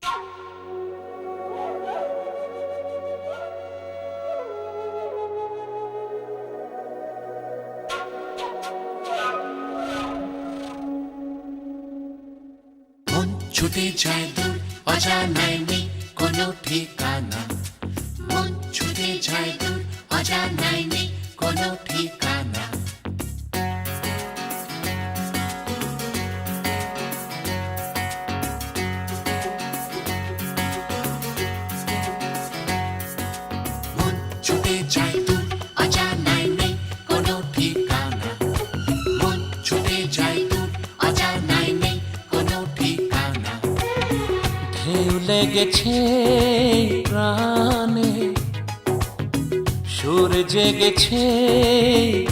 মন ছুটে যায় দূর অজানায় নেই কোনো ঠিকানা, মন ছুটে যায় দূর অজানায় নেই কোনো ঠিকানা। মন ছুটে যায় দূর অজানায় নেই কোনো ঠিকানা, মন ছুটে যায় দূর অজানায় নেই কোনো ঠিকানা। ঢেউ লেগেছে প্রাণে, সুর জেগেছে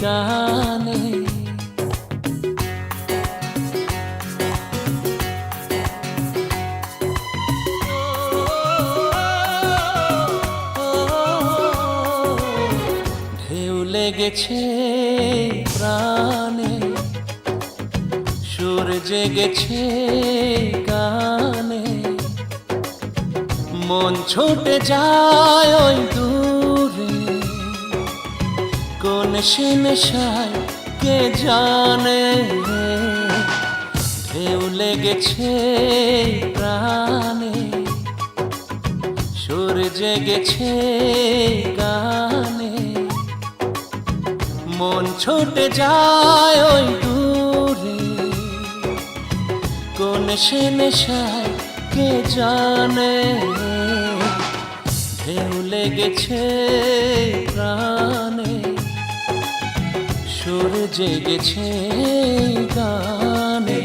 গানে, ঢেউ লেগেছে প্রাণে, সুর জেগেছে গানে, মন ছুটে যায় ওই দূরে, কোন সে নেশায় কে জানে। ঢেউ লেগেছে প্রাণে, সুর জেগেছে গানে, মন ছুটে যায় ওই দূরে, কোন সে নেশায় কে জানে। ঢেউ লেগেছে প্রাণে, সুর জেগেছে গানে।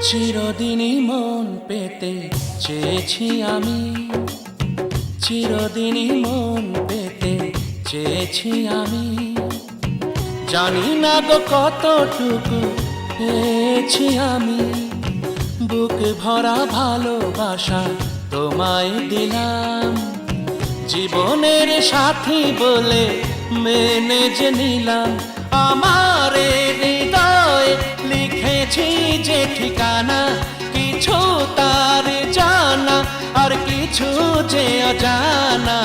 চিরদিনই মন পেতে চেয়েছি আমি, চিরদিনই মন পেতে চেয়েছি আমি, জানি না গো কতটুকু পেয়েছি আমি। বুক ভরা ভালোবাসা তোমায় দিলাম, জীবনের সাথী বলে মেনে যে নিলাম। আমার হৃদয়ে লিখেছি যে ঠিকানা, কিছু তার জানা আর কিছু যে অজানা।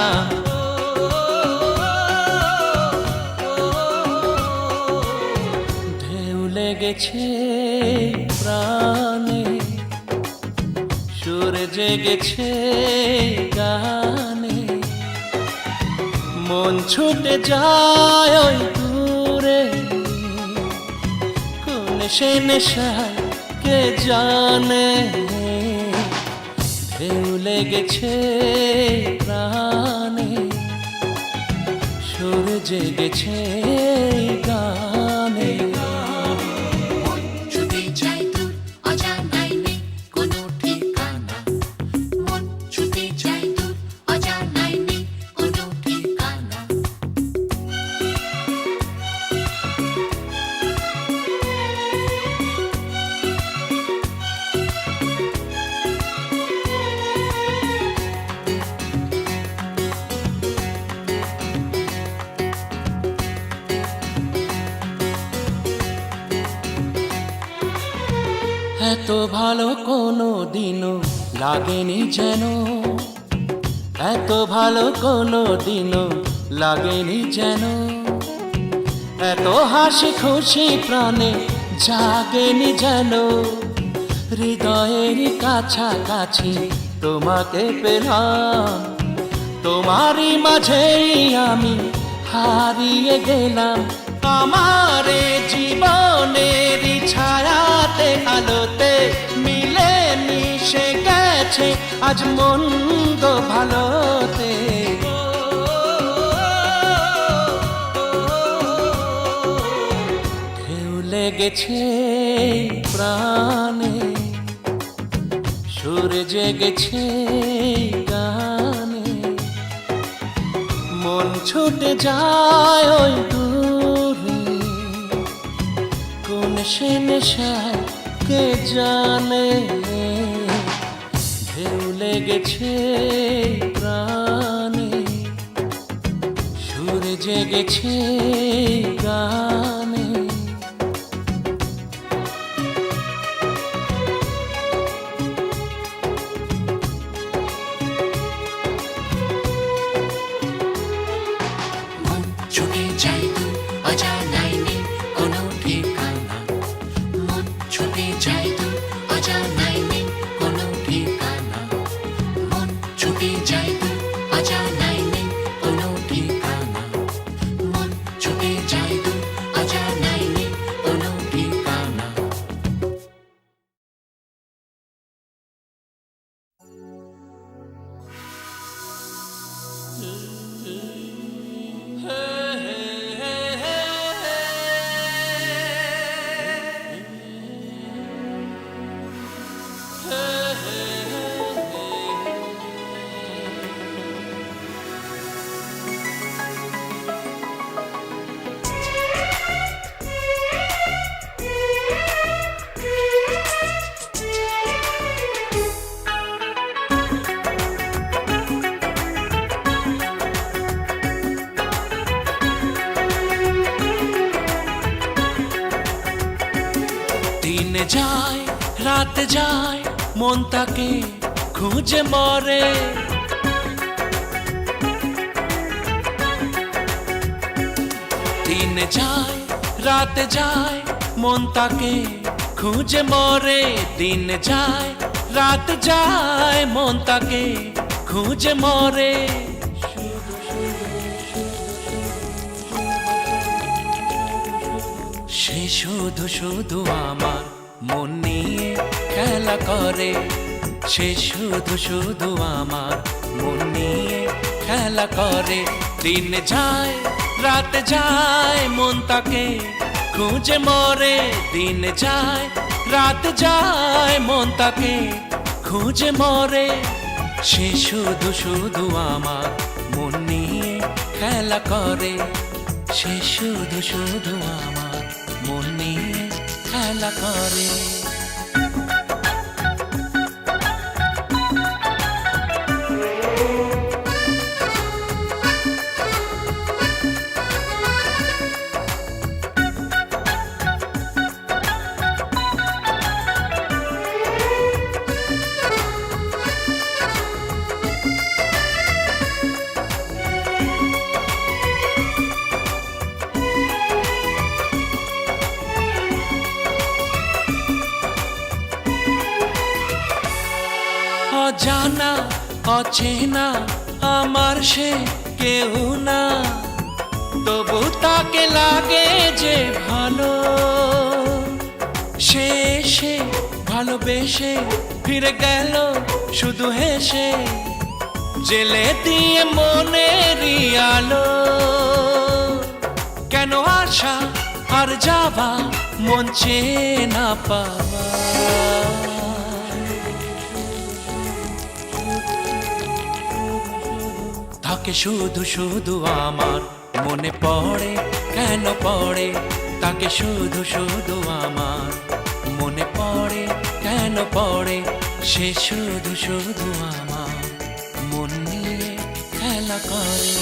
ঢেউ লেগেছে প্রাণে, সুর জেগেছে গানে, মন ছুটে যায় ওই দূরে, কোন সে নেশায় কে জানে। ঢেউ লেগেছে প্রাণে, সুর জেগেছে গানে। মন ছুটে যায় দূর অজানায় নেই কোনো ঠিকানা, মন ছুটে যায় দূর অজানায় নেই কোনো ঠিকানা। এত ভালো কোনো দিনও লাগেনি যেন, এত ভালো কোনো দিনও লাগেনি যেন, এত হাসি খুশি প্রাণে জাগেনি যেন। হৃদয়ের কাছাকাছি তোমাকে পেলাম, তোমারই মাঝেই আমি হারিয়ে গেলাম। আমার জীবনের ছায়াতে আলোতে মিলে মিশে গেছে আজ মন্দ ভালোতে। ঢেউ লেগেছে প্রাণে, সুর জেগেছে গানে, মন ছুটে যায় ওই দূরে, কোন সে নেশায় কে জানে, ঢেউ লেগেছে প্রাণে, সুর জেগেছে গানে। ছুটে যাই দূর অজানায় নেই কোনো ঠিকানা, মন ছুটে যাই দূর অজানায় নেই কোনো ঠিকানা, মন ছুটে যাই দূর অজানায় নেই কোনো ঠিকানা, মন ছুটে যাই দূর অজানায় নেই কোনো ঠিকানা। দিন যায় রাত যায় মন তাকে খুঁজে মরে, দিন যায় রাত যায় মন তাকে খুঁজে মরে, দিন যায় রাত যায় মন তাকে খুঁজে মরে। সে শুধু শুধু আমার মন নিয়ে খেলা করে, সে শুধু শুধু আমার মন নিয়ে খেলা করে, দিন যায় রাত যায় মন তাকে খুঁজে মরে, দিন যায় রাত যায় মন তাকে খুঁজে মরে। সে শুধু শুধু আমার মন নিয়ে খেলা করে, সে শুধু শুধু আমার মন নিয়ে খেলা করে। অজানা অচেনা আমার সে কেউ না, তবু তাকে লাগে যে ভালো, সে সে ভালোবেসে ফিরে গেল শুধু হেসে, জেলে দিয়ে মনেরই আলো। কেন আশা আর যাওয়া মন চেয়ে না পাওয়া, তাকে শুধু শুধু আমার মনে পড়ে, কেন পড়ে, তাকে শুধু শুধু আমার মনে পড়ে, কেন পড়ে, সে শুধু শুধু আমার মন নিয়ে খেলা করে।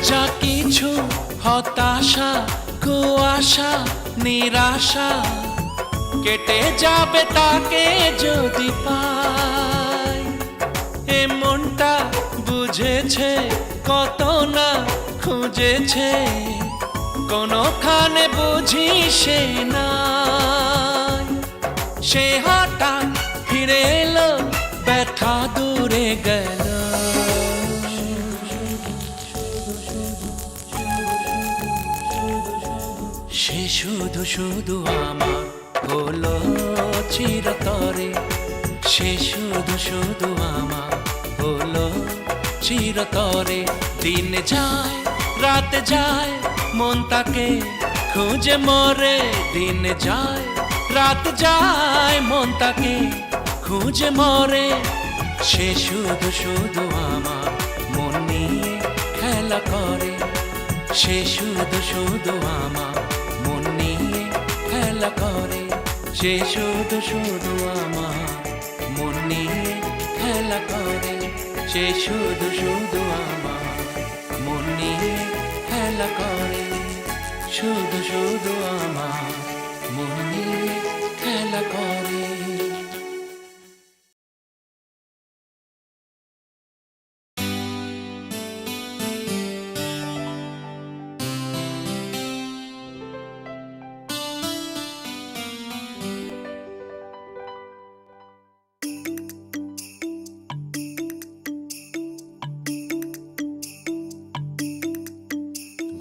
যা কিছু হতাশা কুয়াশা নিরাশা কেটে যাবে তাকে যদি পাই, এ মনটা বুঝেছে কত না খুঁজেছে, কোনখানে বুঝি সে নাই, সে হঠাৎ ফিরে এলো ব্যথা দূরে গেল। শুধু শুধু আমার হলো চিরতরে, সে শুধু শুধু আমার হলো চিরতরে। দিন যায় রাত যায় মন তাকে খুঁজে মরে, দিন যায় রাত যায় মন তাকে খুঁজে মরে। সে শুধু শুধু আমার মন নিয়ে খেলা করে, সে শুধু শুধু আমার মন নিয়ে খেলা করে, সে শুধু শুধু আমার মন নিয়ে খেলা করে, সে শুধু শুধু আমার মন নিয়ে খেলা করে, শুধু শুধু আমার মন নিয়ে খেলা করে।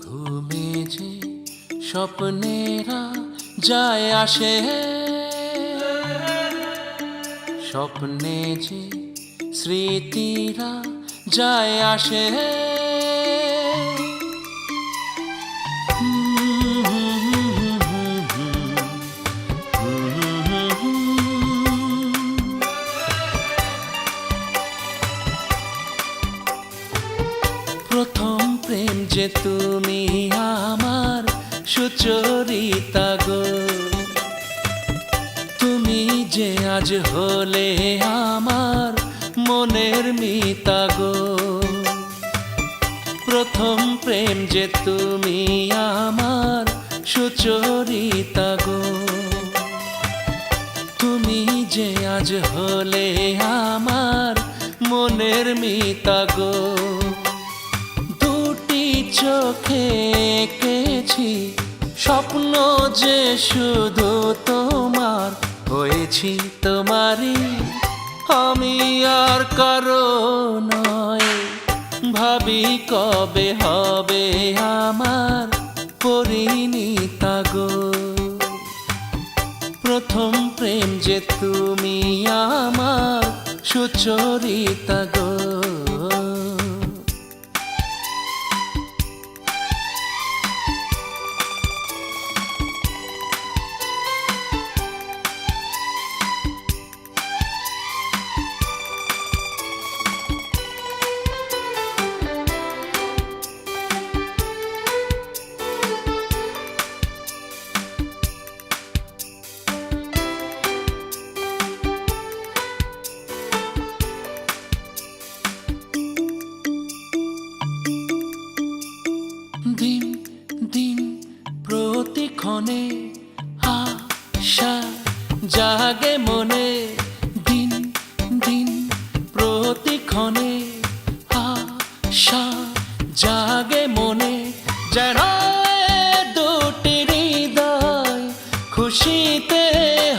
ঘুমে যে স্বপ্নেরা যায় আসে, স্বপ্নে যে স্মৃতিরা যায় আসে, প্রথম প্রেম যে তুমি আমার সুচরিতা গো, তুমি যে আজ হলে আমার মনের মিতা গো। প্রথম প্রেম যে তুমি আমার সুচরিতা গো, তুমি যে আজ হলে আমার মনের মিতা গো। দুটি চোখে এঁকেছি স্বপ্ন যে শুধু তোমার, হয়েছি তোমারই আমি আর কারো নয়। ভাবি কবে হবে আমার পরিণীতা গো, প্রথম প্রেম যে তুমি আমার সুচরিতা গো। দিন দিন প্রতিক্ষণে আশা জাগে মনে, দিন দিন প্রতিক্ষণে আশা জাগে মনে। যেন দুটি হৃদয় খুশিতে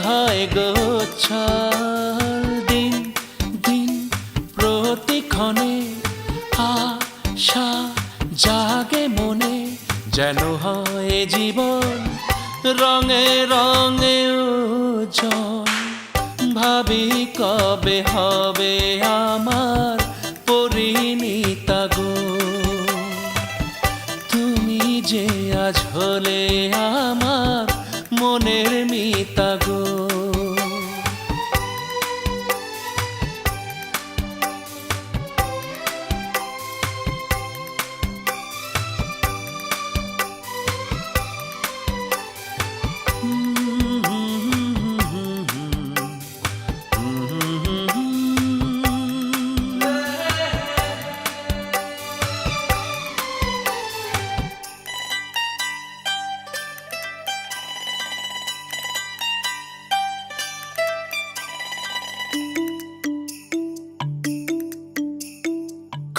হয় গোছাল, দিন দিন প্রতিক্ষণে আশা জাগে মনে। যেন হয় জীবন রঙে রঙে উজ্জ্বল, ভাবি কবে হবে আমার পরিণীতা গো। তুমি যে আজ হলে আমার মনের মিতা গো।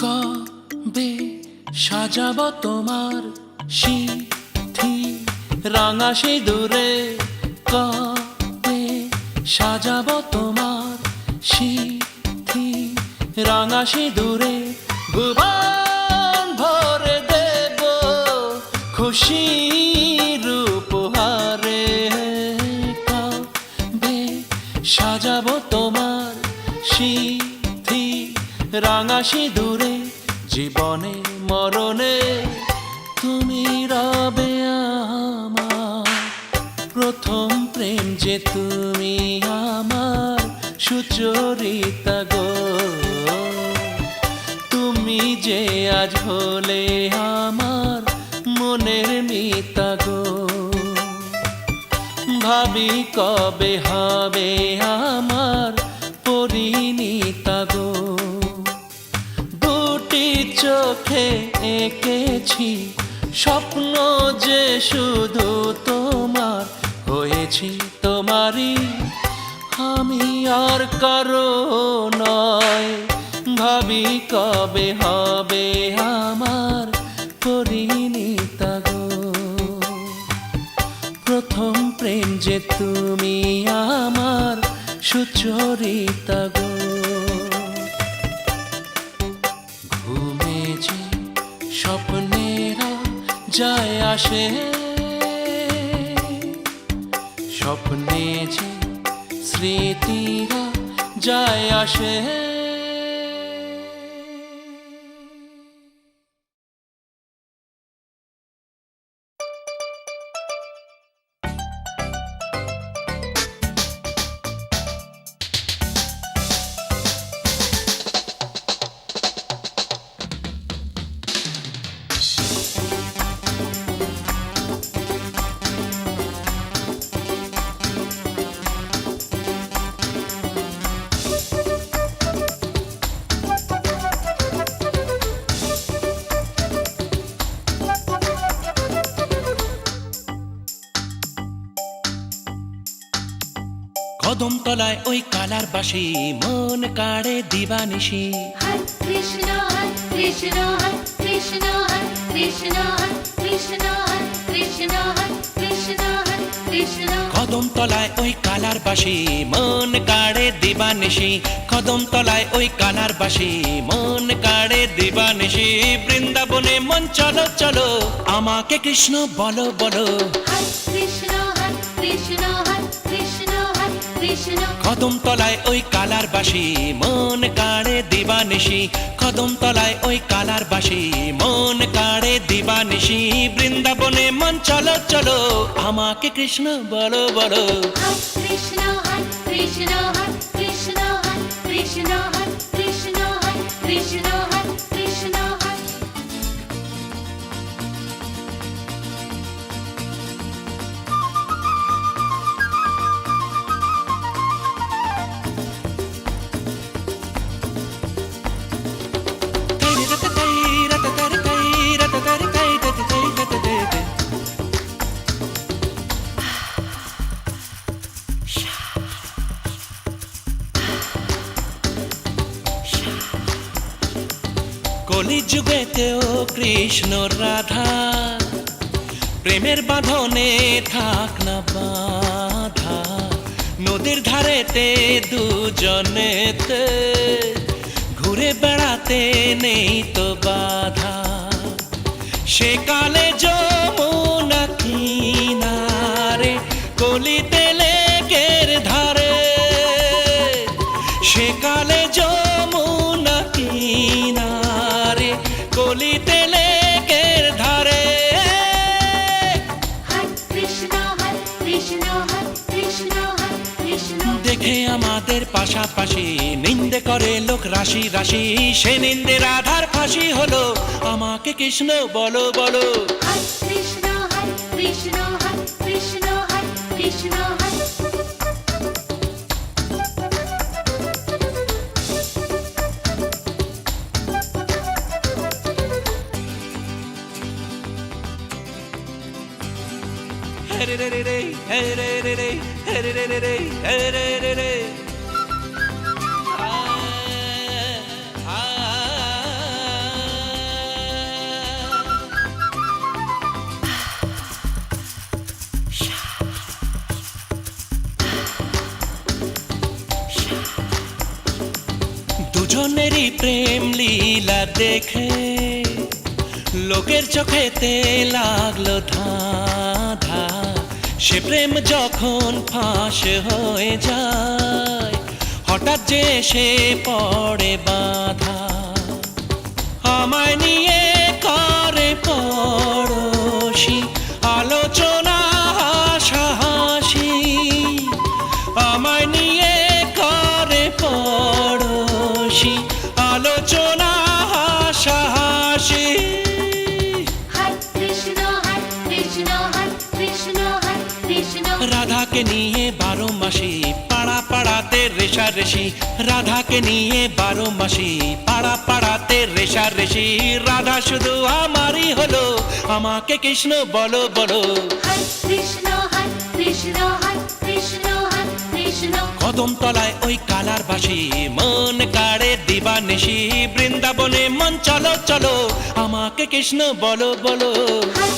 কবে সাজাবো তোমার সিঁথি রাঙা সিঁদুরে, কবে সাজাবো তোমার সিঁথি রাঙা সিঁদুরে। ভুবন ভরে দেব খুশির উপহার, সিথি রাঙা সিঁদুরে জীবনে মরণে তুমি রবে আমার প্রথম প্রেম যে তুমি আমার সুচরিতা গো তুমি যে আজ হলে আমার মনের মিতা গো ভাবি কবে হবে আমার পরিণীতা গো দুটি চোখে এঁকেছি স্বপ্ন যে শুধু তোমার হয়েছি তোমারই আমি আর কারো নয় ভাবি কবে হবে আমার পরিণীতা গো প্রথম প্রেম যে তুমি আমার সুচরিতা গো ঘুমে যে স্বপ্নেরা যায় আসে স্বপ্নে যে স্মৃতিরা যায় আসে কদম তলায় ওই কালার বাসি মন কাড়ে দিবানিশি Hare Krishna, Hare Krishna, Hare Krishna, Hare Krishna, Hare Krishna, Hare Krishna, Hare Krishna, Hare Krishna. কদম তলায় ওই কালার বাসি মন কাড়ে দিবানিশি কদম তলায় ওই কালার বাসি মন কাড়ে দিবানিশি বৃন্দাবনে মন চলো চলো আমাকে কৃষ্ণ বলো বলো Hare Krishna, Hare Krishna, Hare Krishna, Hare Krishna. কদম তলায় ওই কালার বাসি মন কাড়ে দিবানিশি কদম তলায় ওই কালার বাসি মন কাড়ে দিবানিশি বৃন্দাবনে মন চলো চলো আমাকে কৃষ্ণ বলো বলো Hare Krishna, Hare Krishna, Hare Krishna, Hare Krishna, Hare Krishna, Hare Krishna, Hare Krishna, Hare. কলি যুগেতেও কৃষ্ণ রাধা প্রেমের বাঁধনে থাক না বাধা নদীর ধারেতে দুজনেতে ঘুরে বেড়াতে নেই তো বাধা সে কালে যমুনা কিনারে কলিতে লেকের ধারে সে কালে যমুনা কিনারে কলিতে লেকের ধারে Hare Krishna, Hare Krishna, Hare Krishna, Hare Krishna. দেখে আমাদের পাশাপাশি নিন্দে করে লোক রাশি রাশি সে নিন্দে রাধার ফাঁসি হলো আমাকে কৃষ্ণ বলো বলো Hare Krishna, Hare Krishna, Hare Krishna, Hare Krishna, Hare. রে রে রে রে রে রে রে রে রে রে রে রে রে রে দুজনেরই প্রেম লীলা দেখে লোকের চোখেতে লাগলো ধাঁধা সে প্রেম যখন ফাঁস হয়ে যায় হঠাৎ যে এসে পড়ে বাধা আমায় নিয়ে করে পড়শি আলোচনা হাসাহাসি আমায় নিয়ে করে পড়শি আলোচনা হাসাহাসি Hare Krishna, Hare Krishna, Hare Krishna. রাধাকে নিয়ে 12 মাসি পাড়া পাড়াতে রেশারেশি রাধাকে নিয়ে 12 মাসি পাড়া পাড়াতে রেশারেশি রাধা শুধু আমারই হলো আমাকে কৃষ্ণ বলো বলো Hare Krishna, Hare Krishna, Hare Krishna. কদম তলায় ওই কালার বাসি মন কাড়ে দিবানিশি বৃন্দাবনে মন চলো চলো আমাকে কৃষ্ণ বলো বলো Hare